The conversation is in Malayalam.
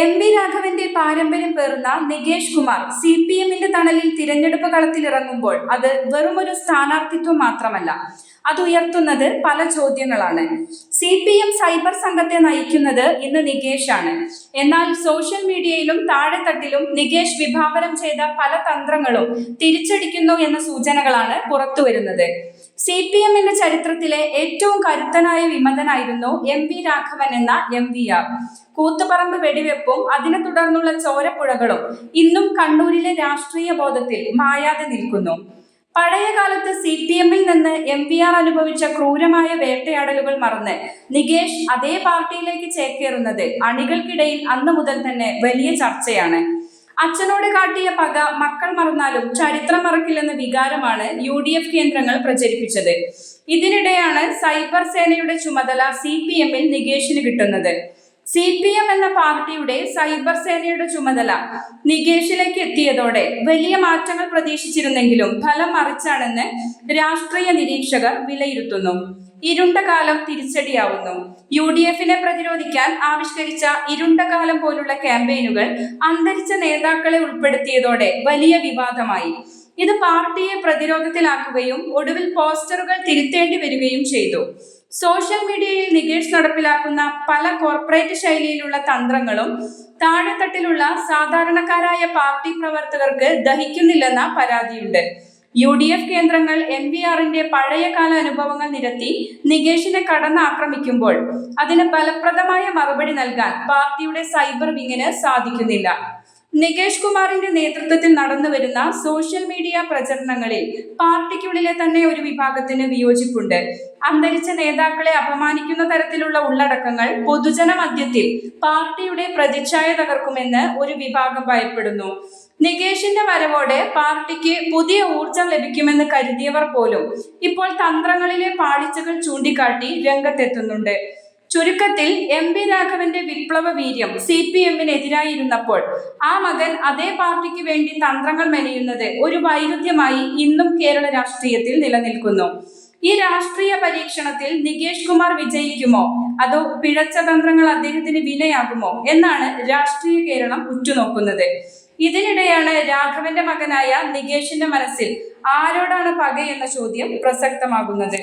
എം.വി. രാഘവന്റെ പാരമ്പര്യം പേറുന്ന നികേഷ് കുമാർ CPM-ന്റെ തണലിൽ തിരഞ്ഞെടുപ്പ് കളത്തിലിറങ്ങുമ്പോൾ അത് വെറുമൊരു സ്ഥാനാർത്ഥിത്വം മാത്രമല്ല, അത് ഉയർത്തുന്നത് പല ചോദ്യങ്ങളാണ്. CPM സൈബർ സംഘത്തെ നയിക്കുന്നത് ഇന്ന് നികേഷാണ്. എന്നാൽ സോഷ്യൽ മീഡിയയിലും താഴെത്തട്ടിലും നികേഷ് വിഭാവനം ചെയ്ത പല തന്ത്രങ്ങളും തിരിച്ചടിക്കുന്നു എന്ന സൂചനകളാണ് പുറത്തുവരുന്നത്. CPM-ന്റെ ചരിത്രത്തിലെ ഏറ്റവും കരുത്തനായ വിമതനായിരുന്നു എം.വി. രാഘവൻ എന്ന MVR. കൂത്തുപറമ്പ് വെടിവെപ്പും അതിനെ തുടർന്നുള്ള ചോരപ്പുഴകളും ഇന്നും കണ്ണൂരിലെ രാഷ്ട്രീയ ബോധത്തിൽ മായാതെ നിൽക്കുന്നു. പഴയകാലത്ത് CPM-ൽ നിന്ന് MVR അനുഭവിച്ച ക്രൂരമായ വേട്ടയാടലുകൾ മറന്ന് നികേഷ് അതേ പാർട്ടിയിലേക്ക് ചേക്കേറുന്നത് അണികൾക്കിടയിൽ അന്നു മുതൽ തന്നെ വലിയ ചർച്ചയാണ്. അച്ഛനോട് കാട്ടിയ പക മക്കൾ മറന്നാലും ചരിത്രം മറക്കില്ലെന്ന വികാരമാണ് UDF കേന്ദ്രങ്ങൾ പ്രചരിപ്പിച്ചത്. ഇതിനിടെയാണ് സൈബർ സേനയുടെ ചുമതല CPM-ൽ നികേഷിന് കിട്ടുന്നത്. CPM എന്ന പാർട്ടിയുടെ സൈബർ സേനയുടെ ചുമതല നികേഷിലേക്ക് എത്തിയതോടെ വലിയ മാറ്റങ്ങൾ പ്രതീക്ഷിച്ചിരുന്നെങ്കിലും ഫലം മറിച്ചാണെന്ന് രാഷ്ട്രീയ നിരീക്ഷകർ വിലയിരുത്തുന്നു. ഇരുണ്ട കാലം തിരിച്ചടിയാവുന്നു. UDF-നെ പ്രതിരോധിക്കാൻ ആവിഷ്കരിച്ച ഇരുണ്ട കാലം പോലുള്ള ക്യാമ്പയിനുകൾ അന്തരിച്ച നേതാക്കളെ ഉൾപ്പെടുത്തിയതോടെ വലിയ വിവാദമായി. ഇത് പാർട്ടിയെ പ്രതിരോധത്തിലാക്കുകയും ഒടുവിൽ പോസ്റ്ററുകൾ തിരുത്തേണ്ടി വരികയും ചെയ്തു. സോഷ്യൽ മീഡിയയിൽ നികേഷ് നടപ്പിലാക്കുന്ന പല കോർപ്പറേറ്റ് ശൈലിയിലുള്ള തന്ത്രങ്ങളും താഴെത്തട്ടിലുള്ള സാധാരണക്കാരായ പാർട്ടി പ്രവർത്തകർക്ക് ദഹിക്കുന്നില്ലെന്ന പരാതിയുണ്ട്. UDF കേന്ദ്രങ്ങൾ MVR-ന്റെ പഴയകാല അനുഭവങ്ങൾ നിരത്തി നികേഷിനെ കടന്നാക്രമിക്കുമ്പോൾ അതിന് ഫലപ്രദമായ മറുപടി നൽകാൻ പാർട്ടിയുടെ സൈബർ വിങ്ങിന് സാധിക്കുന്നില്ല. നികേഷ് കുമാറിന്റെ നേതൃത്വത്തിൽ നടന്നുവരുന്ന സോഷ്യൽ മീഡിയ പ്രചരണങ്ങളിൽ പാർട്ടിക്കുള്ളിലെ തന്നെ ഒരു വിഭാഗത്തിന് വിയോജിപ്പുണ്ട്. അന്തരിച്ച നേതാക്കളെ അപമാനിക്കുന്ന തരത്തിലുള്ള ഉള്ളടക്കങ്ങൾ പൊതുജന മധ്യത്തിൽ പാർട്ടിയുടെ പ്രതിച്ഛായ തകർക്കുമെന്ന് ഒരു വിഭാഗം ഭയപ്പെടുന്നു. നികേഷിന്റെ വരവോടെ പാർട്ടിക്ക് പുതിയ ഊർജം ലഭിക്കുമെന്ന് കരുതിയവർ പോലും ഇപ്പോൾ തന്ത്രങ്ങളിലെ പാളിച്ചകൾ ചൂണ്ടിക്കാട്ടി രംഗത്തെത്തുന്നുണ്ട്. ചുരുക്കത്തിൽ എം.വി. രാഘവന്റെ വിപ്ലവ വീര്യം CPM-നെതിരായിരുന്നപ്പോൾ ആ മകൻ അതേ പാർട്ടിക്ക് വേണ്ടി തന്ത്രങ്ങൾ മെനയുന്നത് ഒരു വൈരുദ്ധ്യമായി ഇന്നും കേരള രാഷ്ട്രീയത്തിൽ നിലനിൽക്കുന്നു. ഈ രാഷ്ട്രീയ പരീക്ഷണത്തിൽ നികേഷ് കുമാർ വിജയിക്കുമോ അതോ പിഴച്ച തന്ത്രങ്ങൾ അദ്ദേഹത്തിന് വിനയാകുമോ എന്നാണ് രാഷ്ട്രീയ കേരളം ഉറ്റുനോക്കുന്നത്. ഇതിനിടെയാണ് രാഘവന്റെ മകനായ നികേഷിന്റെ മനസ്സിൽ ആരോടാണ് പക എന്ന ചോദ്യം പ്രസക്തമാകുന്നത്.